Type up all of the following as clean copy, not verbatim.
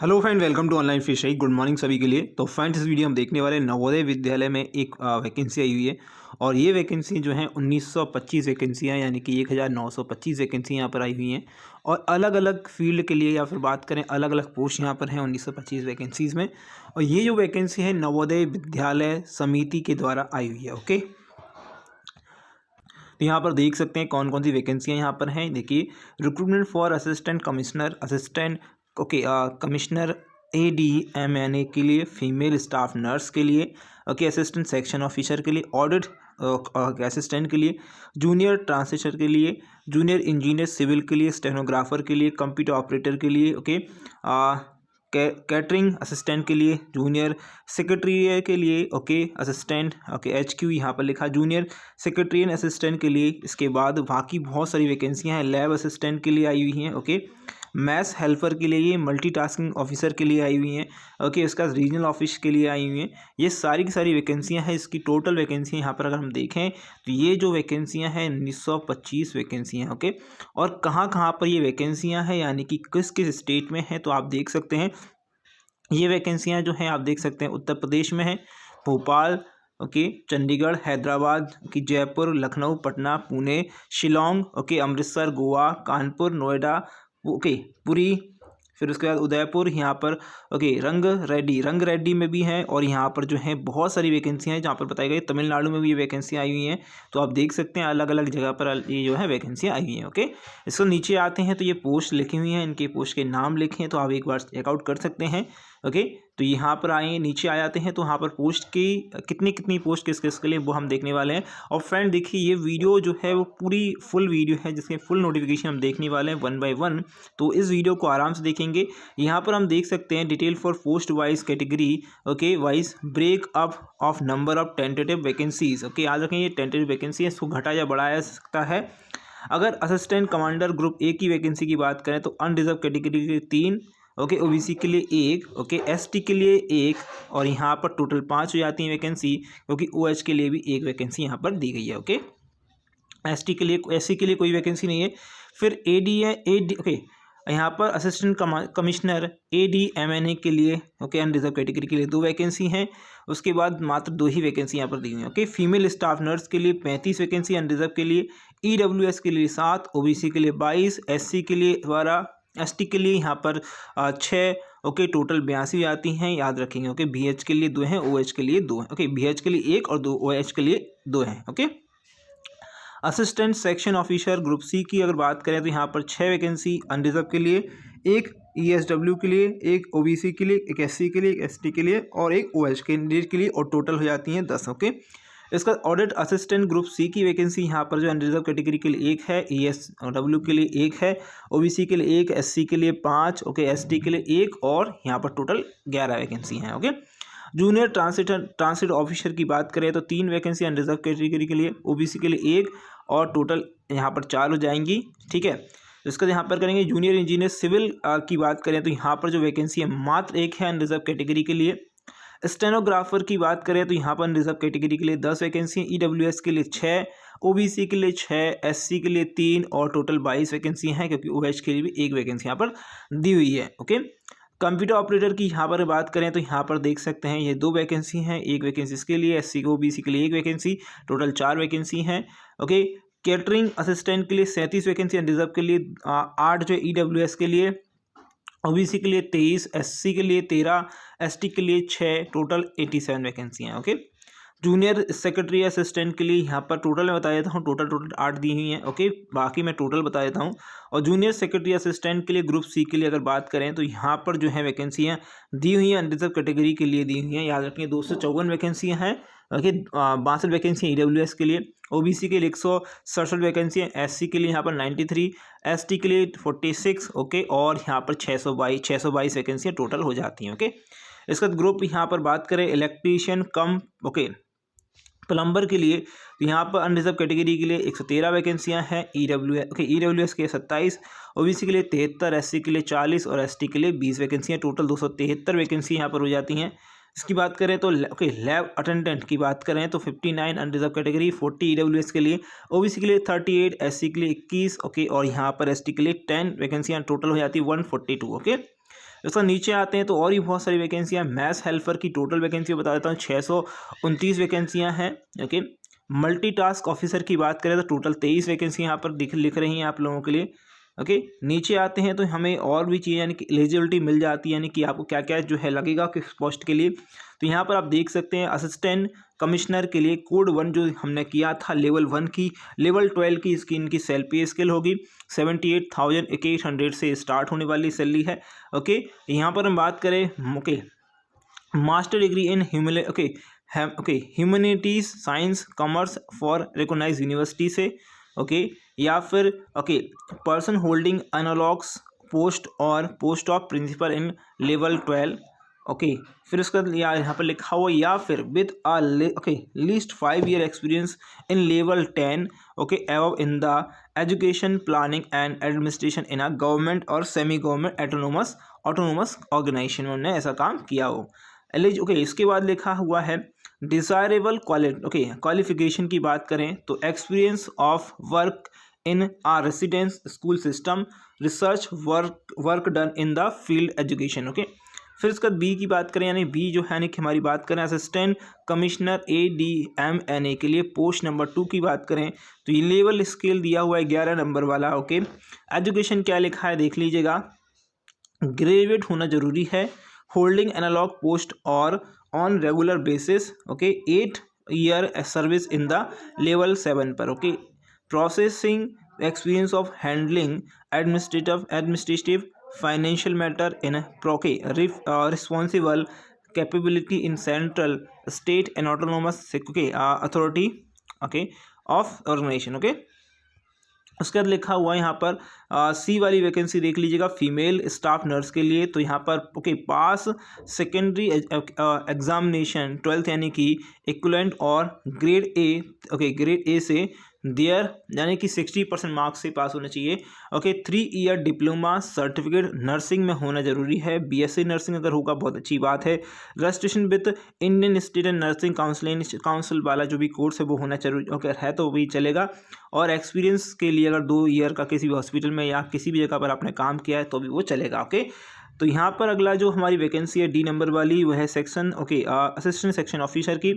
Hello friend, welcome to online fishery. Good morning सभी के लिए। तो फ्रेंड्स, इस वीडियो हम देखने वाले नवोदय विद्यालय में एक वैकेंसी आई हुई है और ये वैकेंसी जो है 1925 वैकेंसियाँ यानी कि 1925 वैकेंसी यहाँ पर आई हुई हैं और अलग अलग फील्ड के लिए या फिर बात करें अलग अलग पोस्ट यहाँ पर हैं 1925 वैकेंसीज़ में। और ये जो वैकेंसी है नवोदय विद्यालय समिति के द्वारा आई हुई है। ओके, तो यहाँ पर देख सकते हैं कौन कौन सी वैकेंसियाँ यहाँ पर हैं। देखिए, recruitment for assistant commissioner, assistant commissioner ADMNA के लिए, फीमेल स्टाफ नर्स के लिए, असिस्टेंट सेक्शन ऑफिसर के लिए, ऑडिट असिस्टेंट के लिए, जूनियर ट्रांसलेटर के लिए, जूनियर इंजीनियर सिविल के लिए, स्टेनोग्राफर के लिए, कंप्यूटर ऑपरेटर के लिए, कैटरिंग असिस्टेंट के लिए, जूनियर सेक्रेटरी के लिए, असिस्टेंट HQ यहाँ पर लिखा, जूनियर सेक्रेटरियन असिस्टेंट के लिए। इसके बाद बाकी बहुत सारी वैकेंसियाँ हैं। लैब असिस्टेंट के लिए आई हुई हैं। मैथ्स हेल्पर के लिए, ये मल्टीटास्किंग ऑफिसर के लिए आई हुई हैं। इसका रीजनल ऑफिस के लिए आई हुई हैं। ये सारी की सारी वैकेंसियाँ हैं। इसकी टोटल वैकेंसियाँ यहाँ पर अगर हम देखें तो ये जो वैकेंसियाँ हैं 1925 वैकेंसियाँ। और कहाँ कहाँ पर ये वैकेंसियाँ हैं यानी कि किस किस स्टेट में हैं, तो आप देख सकते हैं ये वैकेंसियाँ जो हैं आप देख सकते हैं उत्तर प्रदेश में है, भोपाल, चंडीगढ़, हैदराबाद, जयपुर, लखनऊ, पटना, पुणे, शिलोंग, अमृतसर, गोवा, कानपुर, नोएडा, पुरी, फिर उसके बाद उदयपुर, यहाँ पर रंग रेड्डी में भी हैं। और यहाँ पर जो है बहुत सारी वैकेंसियाँ हैं जहाँ पर बताई गई। तमिलनाडु में भी ये वैकेंसियाँ आई हुई हैं। तो आप देख सकते हैं अलग अलग जगह पर ये जो है वैकेंसियाँ आई हुई हैं। इसको नीचे आते हैं तो ये पोस्ट लिखी हुई हैं, इनके पोस्ट के नाम लिखे हैं तो आप एक बार चेकआउट कर सकते हैं। तो यहाँ पर आए, नीचे आ जाते हैं तो यहाँ पर पोस्ट की कितनी पोस्ट किस किस के लिए वो हम देखने वाले हैं। और फ्रेंड देखिए, ये वीडियो जो है वो पूरी फुल वीडियो है जिसके फुल नोटिफिकेशन हम देखने वाले हैं 1 बाय 1। तो इस वीडियो को आराम से देखेंगे। यहाँ पर हम देख सकते हैं detail for post wise category, wise break up of number of tentative vacancies. याद रखें, ये टेंटेटिव वैकेंसी है, इसको घटाया या बढ़ाया जा सकता है। अगर असिस्टेंट कमांडर ग्रुप A की वैकेंसी की बात करें तो अनरिजर्व कैटेगरी के लिए 3, OBC के लिए 1, ST के लिए 1, और यहाँ पर टोटल 5 हो जाती हैं वैकेंसी, क्योंकि OH के लिए भी 1 वैकेंसी यहाँ पर दी गई है। ST के लिए, SC के लिए कोई वैकेंसी नहीं है। फिर यहाँ पर असिस्टेंट कमिश्नर ADMNA के लिए, अनरिजर्व कैटेगरी के लिए 2 वैकेंसी हैं। उसके बाद मात्र 2 ही वैकेंसी यहाँ पर दी हुई हैं। फीमेल स्टाफ नर्स के लिए 35 वैकेंसी अनरिजर्व के लिए, EWS के लिए 7, OBC के लिए 22, SC के लिए 12, ST के लिए यहाँ पर 6, टोटल 82 आती हैं, याद रखेंगे। BH के लिए 2 हैं, OH के लिए 2 हैं। BH के लिए 1 और 2 OH के लिए 2 हैं। Assistant section officer group C की अगर बात करें तो यहाँ पर 6 वैकेंसी अनरिजर्व के लिए, 1 ESW के लिए, 1 OBC के लिए, 1 SC के लिए, 1 ST के लिए और 1 OH कैंडिडेट के लिए, और टोटल हो जाती हैं 10। इसका ऑडिट असिस्टेंट ग्रुप C की वैकेंसी यहाँ पर जो अनरिजर्व कैटेगरी के लिए 1 है, ESW के लिए 1 है, OBC के लिए 1, SC के लिए 5, ST के लिए 1, और यहाँ पर टोटल 11 वैकेंसी हैं। जूनियर ट्रांसलेट ऑफिसर की बात करें तो 3 वैकेंसी अनरिजर्व कैटेगरी के लिए, OBC के लिए 1, और टोटल यहाँ पर 4 हो जाएंगी। ठीक है, इसका यहाँ पर करेंगे। जूनियर इंजीनियर सिविल की बात करें तो यहाँ पर जो वैकेंसी है मात्र 1 है अनरिजर्व कैटेगरी के लिए। स्टेनोग्राफर की बात करें तो यहाँ पर अनरिजर्व कैटेगरी के लिए 10 वैकेंसी, EWS के लिए 6, OBC के लिए 6, SC के लिए 3, और टोटल 22 वैकेंसी हैं, क्योंकि OH के लिए भी 1 वैकेंसी यहाँ पर दी हुई है। कंप्यूटर ऑपरेटर की यहाँ पर बात करें तो यहाँ पर देख सकते हैं ये 2 वैकेंसी हैं, 1 वैकेंसी इसके लिए, SC को OBC के लिए 1 वैकेंसी, टोटल 4 वैकेंसी हैं। कैटरिंग असिस्टेंट के लिए 37 वैकेंसी अनरिजर्व के लिए, 8 जो EWS के लिए, OBC के लिए 23, SC के लिए 13, ST के लिए 6, टोटल 87 वैकेंसी हैं। जूनियर सेक्रेटरी असिस्टेंट के लिए यहाँ पर टोटल मैं बता देता हूँ, टोटल 8 दी हुई हैं। बाकी मैं टोटल बता देता हूँ। और जूनियर सेक्रेटरी असिस्टेंट के लिए ग्रुप C के लिए अगर बात करें तो यहाँ पर जो है वैकेंसियाँ दी हुई हैं अनरिजर्व कैटेगरी के लिए दी हुई हैं, याद रखें 254 वैकेंसियाँ हैं। 62 वैकेंसी EWS के लिए, OBC के लिए 167 वैकेंसी है, SC के लिए यहाँ पर 93, ST के लिए 46, और यहाँ पर 622 वैकेंसियाँ टोटल हो जाती हैं। इसका ग्रुप यहाँ पर बात करें इलेक्ट्रीशियन कम प्लम्बर के लिए, तो यहाँ पर अनरिजर्व कैटेगरी के लिए 113 वैकेंसियाँ हैं। EWS के 27, OBC के लिए 73, SC के लिए 40, और ST के लिए 20 वैकेंसियाँ, टोटल 273 वैकेंसी यहाँ पर हो जाती हैं। इसकी बात करें तो लैब अटेंडेंट की बात करें तो 59 अनरिजर्व कैटेगरी, 40 EWS के लिए, OBC के लिए 38, SC के लिए 21, और यहाँ पर ST के लिए 10 वैकेंसियाँ टोटल हो जाती है 142। इसका नीचे आते हैं तो और भी बहुत सारी वैकेंसियाँ। मैथ्स हेल्पर की टोटल वैकेंसी बता देता हूँ, 629 वैकेंसियाँ हैं। ओके, मल्टीटास्क ऑफिसर की बात करें तो टोटल 23 वैकेंसी यहाँ पर लिख रही हैं आप लोगों के लिए। ओके, नीचे आते हैं तो हमें और भी चीज़ यानी कि एलिजिबिलिटी मिल जाती है, यानी कि आपको क्या क्या जो है लगेगा किस पोस्ट के लिए। तो यहाँ पर आप देख सकते हैं असिस्टेंट कमिश्नर के लिए कोड 1 जो हमने किया था लेवल 1 की, लेवल 12 की इसकी इनकी सेल पे स्केल होगी 78,800 से स्टार्ट होने वाली सैलरी है। ओके, यहाँ पर हम बात करें okay master degree in humanities science commerce for recognised university से। ओके, या फिर okay person holding analogous post और post of principal in level 12। Okay, फिर उसका यहाँ पर लिखा हुआ या फिर with least 5 year experience in level 10 okay above in the education planning and administration in a government और सेमी गवर्नमेंट ऑटोनोमस ऑर्गेनाइजेशन में उन्होंने ऐसा काम किया हो। ओके, इसके बाद लिखा हुआ है डिज़ायरेबल क्वालिफिकेशन की बात करें तो experience of work in a residence school system research work done in the field education. Okay, फिर इसके बाद बी की बात करें यानी बी जो है यानी कि हमारी बात करें असिस्टेंट कमिश्नर ADMNA के लिए पोस्ट नंबर 2 की बात करें तो ये लेवल स्केल दिया हुआ है 11 नंबर वाला। ओके, एजुकेशन क्या लिखा है देख लीजिएगा, ग्रेजुएट होना जरूरी है, होल्डिंग एनालॉग पोस्ट और on regular basis. Okay, 8 year service in the level 7 पर। Okay, processing experience of handling administrative financial matter in responsible capability in central state and autonomous authority okay of organisation. Okay, उसके बाद लिखा हुआ है यहाँ पर सी वाली वैकेंसी देख लीजिएगा फीमेल स्टाफ नर्स के लिए। तो यहाँ पर ओके पास सेकेंडरी एग्जामिनेशन 12th यानी कि इक्विवेलेंट और ग्रेड ए से देयर यानी कि 60% मार्क्स से पास होना चाहिए। Okay, 3 year diploma certificate nursing में होना जरूरी है, BSc नर्सिंग अगर होगा बहुत अच्छी बात है। Registration with Indian institute and nursing council वाला जो भी कोर्स है वो होना जरूरी अगर है तो भी चलेगा। और एक्सपीरियंस के लिए अगर 2 ईयर का किसी भी हॉस्पिटल में या किसी भी जगह पर आपने काम किया है तो भी वो चलेगा। ओके, तो यहाँ पर अगला जो हमारी वैकेंसी है डी नंबर वाली वह है सेक्शन असिस्टेंट सेक्शन ऑफिसर की।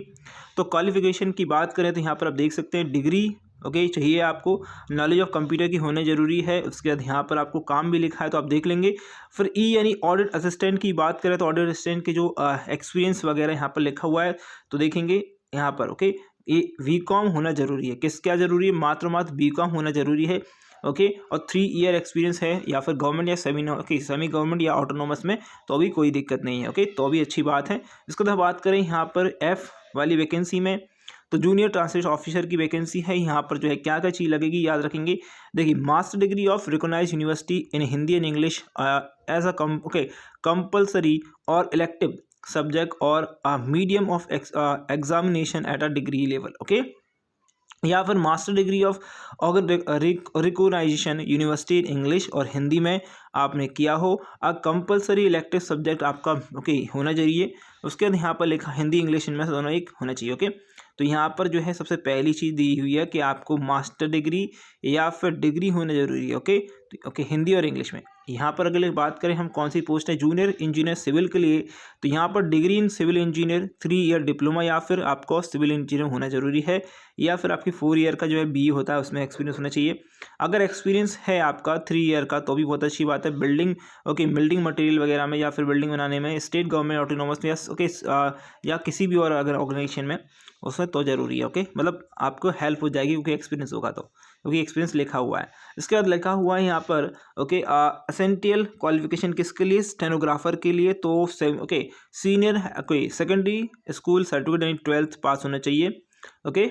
तो क्वालिफिकेशन की बात करें तो यहाँ पर आप देख सकते हैं डिग्री चाहिए आपको, नॉलेज ऑफ कंप्यूटर की होने जरूरी है। उसके बाद यहाँ पर आपको काम भी लिखा है तो आप देख लेंगे। फिर ई यानी ऑडिट असिस्टेंट की बात करें तो ऑडिट असिस्टेंट के जो एक्सपीरियंस वगैरह यहाँ पर लिखा हुआ है तो देखेंगे यहाँ पर। ओके, ये BCom होना जरूरी है, क्या जरूरी है, मात्र BCom होना जरूरी है। ओके, और 3 ईयर एक्सपीरियंस है या फिर गवर्नमेंट या सेमी गवर्नमेंट या ऑटोनोमस में तो भी कोई दिक्कत नहीं है। ओके, तो भी अच्छी बात है। इसके बाद बात करें यहाँ पर F वाली वैकेंसी में तो जूनियर ट्रांसलेशन ऑफिसर की वैकेंसी है। यहाँ पर जो है क्या क्या चीज़ लगेगी याद रखेंगे। देखिए, master degree of recognised university in Hindi and English as a compulsory और इलेक्टिव सब्जेक्ट और medium of examination at a degree level. Okay, या फिर master degree of recognisation university in English और हिंदी में आपने किया हो, कंपलसरी इलेक्टिव सब्जेक्ट आपका होना चाहिए। उसके बाद यहाँ पर लिखा हिंदी इंग्लिश इनमें से दोनों एक होना चाहिए। ओके, तो यहाँ पर जो है सबसे पहली चीज़ दी हुई है कि आपको मास्टर डिग्री या फिर डिग्री होना जरूरी है। ओके, हिंदी और इंग्लिश में। यहाँ पर अगर बात करें हम कौन सी पोस्ट है जूनियर इंजीनियर सिविल के लिए तो यहाँ पर degree in civil engineer 3 year diploma या फिर आपको सिविल इंजीनियर होना जरूरी है, या फिर आपकी 4 ईयर का जो है BE होता है उसमें एक्सपीरियंस होना चाहिए। अगर एक्सपीरियंस है आपका 3 ईयर का तो भी बहुत अच्छी बात है। बिल्डिंग मटेरियल वगैरह में या फिर बिल्डिंग बनाने में स्टेट गवर्नमेंट ऑटोनोमस में या किसी भी और अगर ऑर्गेनाइजेशन में उसमें तो जरूरी है। ओके, मतलब आपको हेल्प हो जाएगी क्योंकि एक्सपीरियंस होगा तो, क्योंकि एक्सपीरियंस लिखा हुआ है। इसके बाद लिखा हुआ है यहाँ पर एसेंशियल क्वालिफिकेशन किसके लिए, स्टेनोग्राफर के लिए। तो सीनियर सेकेंडरी स्कूल सर्टिफिकेट यानी 12th पास होना चाहिए। ओके,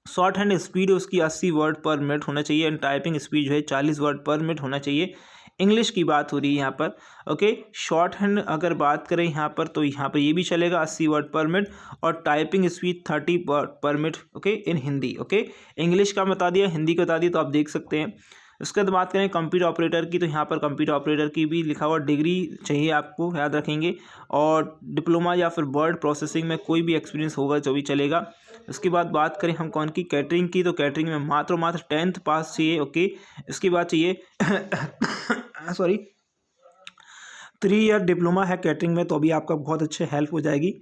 शॉर्ट हैंड स्पीड उसकी 80 वर्ड पर मिनट होना चाहिए एंड टाइपिंग स्पीड जो है 40 वर्ड पर मिनट होना चाहिए। इंग्लिश की बात हो रही है यहाँ पर। ओके, शॉर्ट हैंड अगर बात करें यहाँ पर तो यहाँ पर ये भी चलेगा 80 वर्ड पर मिनट और typing speed 30 word per minute. Okay, in Hindi. Okay, English का बता दिया, हिंदी का बता दिया, तो आप देख सकते हैं। उसके बाद बात करें कंप्यूटर ऑपरेटर की तो यहाँ पर कंप्यूटर ऑपरेटर की भी लिखा हुआ डिग्री चाहिए आपको, याद रखेंगे, और डिप्लोमा या फिर वर्ड प्रोसेसिंग में कोई भी एक्सपीरियंस होगा जो भी चलेगा। उसके बाद बात करें हम कौन की कैटरिंग की तो कैटरिंग में मात्र 10th पास चाहिए। ओके, इसके बाद चाहिए 3 ईयर डिप्लोमा है कैटरिंग में, तो अभी आपका बहुत अच्छे हेल्प हो जाएगी।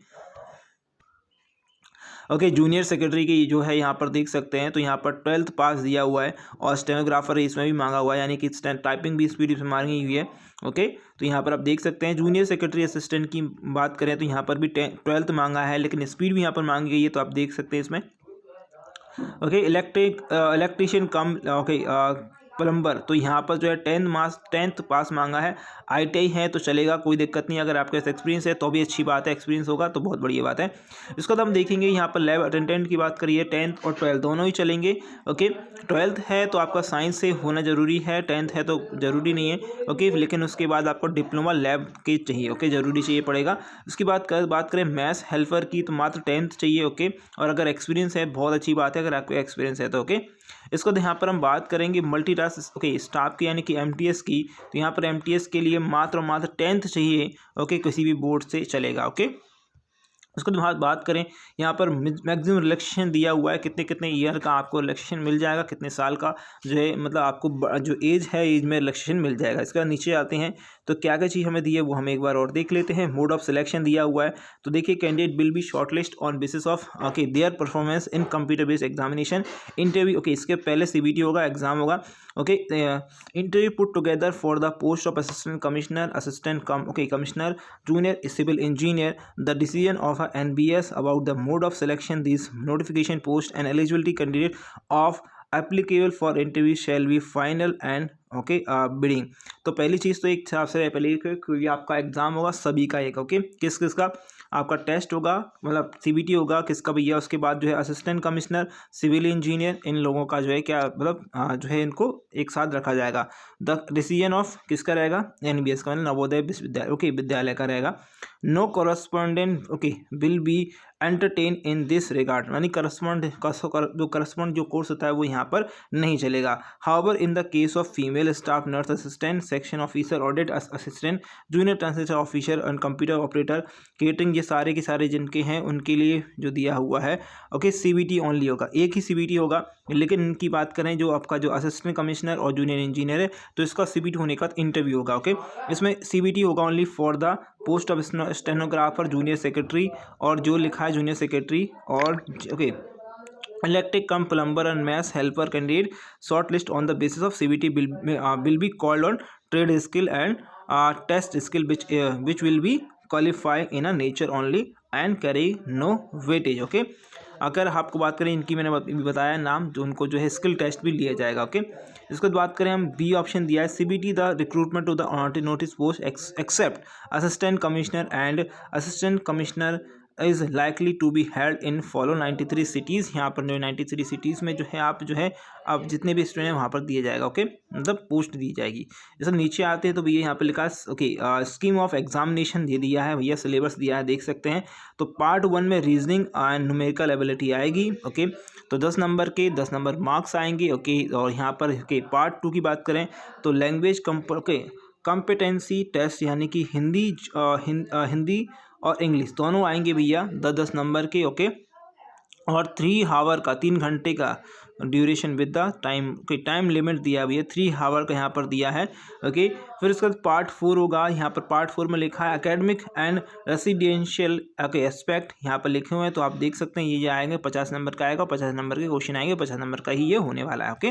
ओके, जूनियर सेक्रेटरी की जो है यहाँ पर देख सकते हैं, तो यहाँ पर 12th पास दिया हुआ है और स्टेनोग्राफर इसमें भी मांगा हुआ है, यानी कि टाइपिंग भी स्पीड इसमें मांगी हुई है। ओके, तो यहाँ पर आप देख सकते हैं जूनियर सेक्रेटरी असिस्टेंट की बात करें तो यहाँ पर भी 12th मांगा है, लेकिन स्पीड भी यहाँ पर मांगी गई है, तो आप देख सकते हैं इसमें। ओके, इलेक्ट्रिशियन कम ओके प्लम्बर, तो यहाँ पर जो है 10th पास मांगा है। ITI है तो चलेगा, कोई दिक्कत नहीं, अगर आपके पास एक्सपीरियंस है तो भी अच्छी बात है, एक्सपीरियंस होगा तो बहुत बढ़िया बात है। इसके बाद हम देखेंगे यहाँ पर लैब अटेंडेंट की बात करिए, 10th और 12th दोनों ही चलेंगे। ओके, 12th है तो आपका साइंस से होना जरूरी है, 10th है तो जरूरी नहीं है। ओके, लेकिन उसके बाद आपको डिप्लोमा लैब के चाहिए। ओके, जरूरी चाहिए पड़ेगा। उसकी बात करें मैथ्स हेल्पर की, तो मात्र 10th चाहिए। ओके, और अगर एक्सपीरियंस है बहुत अच्छी बात है, अगर आपको एक्सपीरियंस है तो। ओके, इसको यहाँ पर हम बात करेंगे मल्टीटास्क ओके स्टाफ की, यानी कि MTS की, तो यहाँ पर MTS के लिए मात्र 10th चाहिए। ओके, किसी भी बोर्ड से चलेगा। ओके, उसके बाद बात करें यहाँ पर मैक्सिमम रिलैक्सेशन दिया हुआ है, कितने कितने ईयर का आपको रिलैक्सेशन मिल जाएगा, कितने साल का जो है मतलब आपको जो एज है एज में रिलैक्सेशन मिल जाएगा। इसके बाद नीचे आते हैं तो क्या क्या चीज़ हमें दी है वो हम एक बार और देख लेते हैं। मोड ऑफ सिलेक्शन दिया हुआ है, तो देखिए candidate will be shortlist on basis of okay their performance in computer based examination interview. Okay, इसके पहले CBT होगा, एग्जाम होगा। Okay, interview put together for the post of assistant commissioner, commissioner, junior civil engineer, the decision of NBS about the mode of selection, these notification post and eligibility candidate of applicable for interview shall be final and bidding। तो पहली चीज़ तो एक हिसाब से पहले क्योंकि आपका exam होगा सभी का एक। ओके, किस किस का आपका टेस्ट होगा, मतलब CBT होगा किसका भैया, उसके बाद जो है असिस्टेंट कमिश्नर, सिविल इंजीनियर, इन लोगों का जो है क्या मतलब जो है इनको एक साथ रखा जाएगा। द डिसीजन ऑफ किसका रहेगा, NBS का, मतलब नवोदय विश्वविद्यालय ओके विद्यालय का रहेगा। No correspondent okay will be entertain in this regard, यानी करस्पॉन्ड जो कोर्स होता है वो यहाँ पर नहीं चलेगा। However in the case of female staff nurse assistant, section officer, audit assistant, junior translator officer and computer operator, catering, ये सारे के सारे जिनके हैं उनके लिए जो दिया हुआ है ओके CBT ओनली होगा, एक ही CBT होगा। लेकिन इनकी बात करें जो आपका जो असिस्टेंट कमिश्नर और जूनियर इंजीनियर है तो इसका CBT होने का इंटरव्यू होगा। ओके, इसमें CBT होगा only for the post of stenographer, junior secretary, और जो लिखा है जूनियर सेक्रेटरी और okay electric cum plumber and mass helper candidate shortlist on the basis of CBT will be called on trade skill and test skill which will be qualified in a nature only and carry no weightage। Okay, अगर आपको बात करें इनकी मैंने बताया नाम, जो उनको जो है स्किल टेस्ट भी लिया जाएगा। ओके, इसके बाद बात करें हम B ऑप्शन दिया है CBT the recruitment to the notice post except assistant commissioner and assistant commissioner is likely to be held in follow 93 cities. यहाँ पर जो 93 सिटीज़ में जो है आप जो है अब जितने भी स्टूडेंट हैं वहाँ पर दिया जाएगा। ओके, मतलब पोस्ट दी जाएगी। जैसे नीचे आते हैं तो भैया यहाँ पर लिखा है ओके स्कीम ऑफ एग्जामिनेशन दे दिया है भैया, सिलेबस दिया है देख सकते हैं। तो पार्ट 1 में रीजनिंग एंड न्यूमेरिकल एबिलिटी आएगी। ओके, तो 10 नंबर के 10 नंबर मार्क्स आएंगे। ओके, और यहाँ पर ओके पार्ट 2 की बात करें तो लैंग्वेज कॉम्पिटेंसी टेस्ट, यानी कि हिंदी और इंग्लिश दोनों आएंगे भैया 10-10 नंबर के। ओके, और 3 आवर का 3 घंटे का duration with the time limit दिया भैया, 3 आवर का यहाँ पर दिया है। ओके, फिर उसके बाद पार्ट 4 होगा। यहाँ पर पार्ट 4 में लिखा है academic and residential okay aspect, यहाँ पर लिखे हुए हैं तो आप देख सकते हैं ये आएंगे 50 नंबर का आएगा, 50 नंबर के क्वेश्चन आएंगे, 50 नंबर का ही ये होने वाला है। ओके,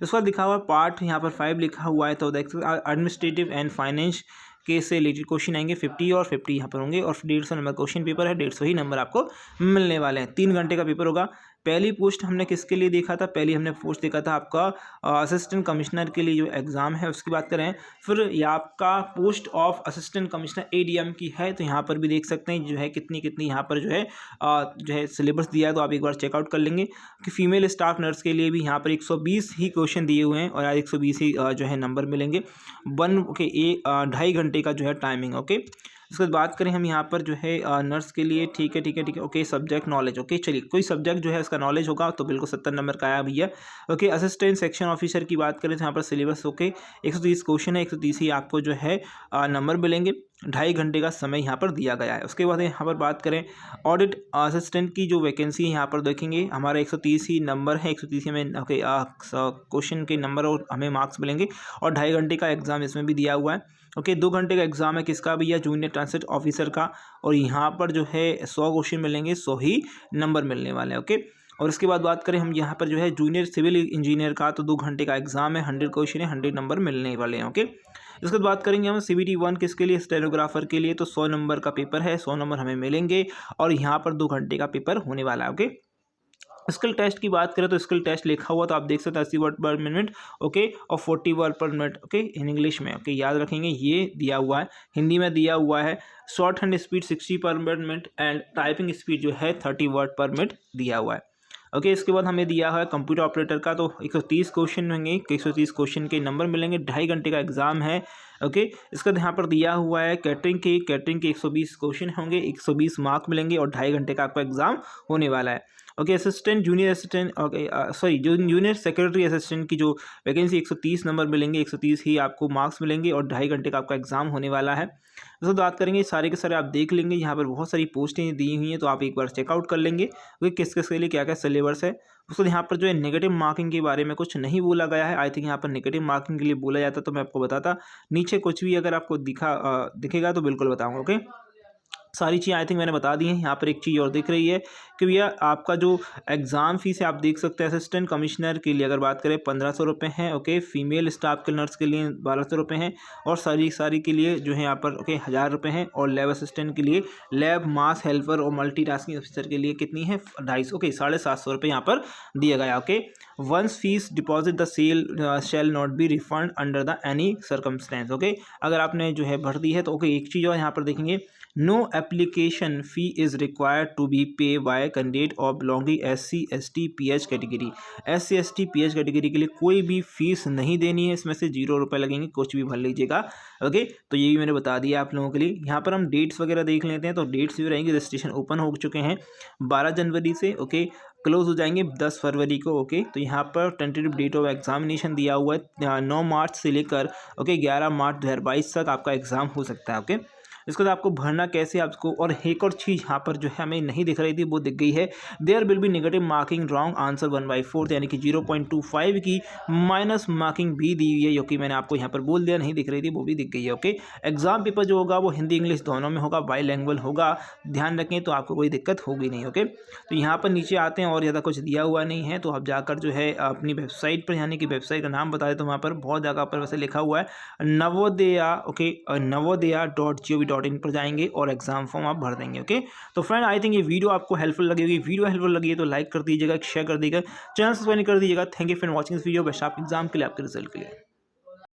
उसके बाद लिखा हुआ पार्ट यहाँ पर 5 लिखा हुआ है, तो देख सकते एडमिनिस्ट्रेटिव एंड फाइनेंस के से रिलेटेड क्वेश्चन आएंगे 50 और 50 यहाँ पर होंगे, और 150 नंबर क्वेश्चन पेपर है, 150 ही नंबर आपको मिलने वाले हैं। 3 घंटे का पेपर होगा। पहली पोस्ट हमने किसके लिए देखा था, पहली हमने पोस्ट देखा था आपका असिस्टेंट कमिश्नर के लिए जो एग्ज़ाम है उसकी बात करें। फिर ये आपका post of assistant commissioner ADM की है, तो यहाँ पर भी देख सकते हैं जो है कितनी यहाँ पर जो है सिलेबस दिया है, तो आप एक बार चेकआउट कर लेंगे कि फीमेल स्टाफ नर्स के लिए भी यहाँ पर 120 ही क्वेश्चन दिए हुए हैं और 120 ही जो है नंबर मिलेंगे। 2.5 घंटे का जो है टाइमिंग। ओके, इसके बाद बात करें हम यहाँ पर जो है नर्स के लिए, ठीक है। Okay, subject knowledge. ओके, चलिए कोई सब्जेक्ट जो है इसका नॉलेज होगा तो बिल्कुल 70 नंबर का आया भैया। ओके, असिस्टेंट सेक्शन ऑफिसर की बात करें तो यहाँ पर सिलेबस ओके 130 क्वेश्चन है, 130 ही आपको जो है नंबर मिलेंगे। 2.5 घंटे का समय यहाँ पर दिया गया है। उसके बाद यहाँ पर बात करें ऑडिट असिस्टेंट की जो वैकेंसी है यहाँ पर देखेंगे हमारा 130 ही नंबर है, 130 में ओके क्वेश्चन के नंबर और हमें मार्क्स मिलेंगे और 2.5 घंटे का एग्जाम इसमें भी दिया हुआ है। ओके 2 घंटे का एग्जाम है किसका भैया, जूनियर ट्रांसलेट ऑफिसर का, और यहाँ पर जो है 100 क्वेश्चन मिलेंगे, 100 ही नंबर मिलने वाले हैं। ओके, और इसके बाद बात करें हम यहाँ पर जो है जूनियर सिविल इंजीनियर का, तो 2 घंटे का एग्जाम है, 100 क्वेश्चन है, 100 नंबर मिलने वाले हैं। ओके, इसके बाद बात करेंगे हम CBT 1 किसके लिए, स्टेनोग्राफर के लिए, तो 100 नंबर का पेपर है, 100 नंबर हमें मिलेंगे और यहाँ पर 2 घंटे का पेपर होने वाला है। ओके, स्किल टेस्ट की बात करें तो स्किल टेस्ट लिखा हुआ तो आप देख सकते हैं 80 वर्ड पर मिनट, ओके, और 40 word per minute, okay, in English में। ओके, याद रखेंगे ये दिया हुआ है, हिंदी में दिया हुआ है। शॉर्ट हैंड स्पीड 60 पर मिनट एंड टाइपिंग स्पीड जो है 30 वर्ड पर मिनट दिया हुआ है। ओके, इसके बाद हमें दिया है कंप्यूटर ऑपरेटर का, तो 130 क्वेश्चन होंगे, 130 क्वेश्चन के नंबर मिलेंगे, 2.5 घंटे का एग्जाम है। ओके, इसका यहाँ पर दिया हुआ है कैटरिंग के 120 क्वेश्चन होंगे, 120 मार्क मिलेंगे और 2.5 घंटे का आपका एग्जाम होने वाला है। Okay, assistant junior assistant, okay sorry junior secretary assistant की जो वैकेंसी 130 नंबर मिलेंगे, 130 ही आपको मार्क्स मिलेंगे और 2.5 घंटे का आपका एग्जाम होने वाला है। तो बात करेंगे सारे के सारे आप देख लेंगे, यहाँ पर बहुत सारी पोस्टें दी हुई हैं तो आप एक बार चेकआउट कर लेंगे कि किस किस के लिए क्या क्या सिलेबस है। उसके यहाँ पर जो है नेगेटिव मार्किंग के बारे में कुछ नहीं बोला गया है। आई थिंक यहाँ पर नेगेटिव मार्किंग के लिए बोला जाता तो मैं आपको बताता, नीचे कुछ भी अगर आपको दिखेगा तो बिल्कुल बताऊँगा। ओके, सारी चीज़ें आई थिंक मैंने बता दी हैं। यहाँ पर एक चीज़ और दिख रही है कि भैया आपका जो एग्ज़ाम फीस है आप देख सकते हैं, असिस्टेंट कमिश्नर के लिए अगर बात करें 1500 रुपये हैं। ओके, फीमेल स्टाफ के नर्स के लिए 1200 रुपये हैं और सारी के लिए जो है यहाँ पर ओके 1000 रुपये हैं, और लैब असिस्टेंट के लिए, लैब मास हेल्पर और मल्टीटास्किंग ऑफिसर के लिए कितनी है 250, ओके 750 रुपये यहाँ पर दिया गया। Okay, once fees deposit the sale shall not be refund under the any circumstance. Okay, अगर आपने जो है भर दी है तो ओके, एक चीज़ और यहाँ पर देखेंगे, no application fee is required to be pay by candidate और belonging SC ST PH category. SC ST PH category के लिए कोई भी फीस नहीं देनी है, इसमें से 0 रुपये लगेंगे, कुछ भी भर लीजिएगा। ओके, तो ये भी मैंने बता दिया आप लोगों के लिए। यहाँ पर हम डेट्स वगैरह देख लेते हैं, तो डेट्स भी रहेंगे, रजिस्ट्रेशन ओपन हो चुके हैं 12 जनवरी से। ओके, क्लोज हो जाएंगे 10 फरवरी को। ओके, तो यहाँ पर टेंटेटिव डेट ऑफ एग्जामिनेशन दिया हुआ है 9 मार्च से लेकर ओके 11 मार्च 2022 तक आपका एग्जाम हो सकता है। ओके, इसके बाद आपको भरना कैसे आपको, और एक और चीज़ यहाँ पर जो है हमें नहीं दिख रही थी वो दिख गई है, there will be negative marking wrong answer 1/4 यानी कि 0.25 की माइनस मार्किंग भी दी हुई है, जो कि मैंने आपको यहाँ पर बोल दिया, नहीं दिख रही थी वो भी दिख गई है। ओके, एग्जाम पेपर जो होगा वो हिंदी इंग्लिश दोनों में होगा, बाईलैंग्वेज होगा, ध्यान रखें, तो आपको कोई दिक्कत होगी नहीं। ओके, तो यहाँ पर नीचे आते हैं और ज़्यादा कुछ दिया हुआ नहीं है, तो आप जाकर जो है अपनी वेबसाइट पर, यानी कि वेबसाइट का नाम बता दें तो वहाँ पर बहुत जगह पर वैसे लिखा हुआ है नवोदया। ओके, नवोदया.gov.in पर जाएंगे और एग्जाम फॉर्म आप भर देंगे। ओके, तो फ्रेंड आई थिंक ये वीडियो आपको हेल्पफुल लगी होगी। वीडियो हेल्पफुल लगी है तो लाइक कर दीजिएगा, शेयर कर दीजिएगा, चैनल सब्सक्राइब कर दीजिएगा। Thank you for watching this video. Best of exam के लिए, आपके रिजल्ट के लिए।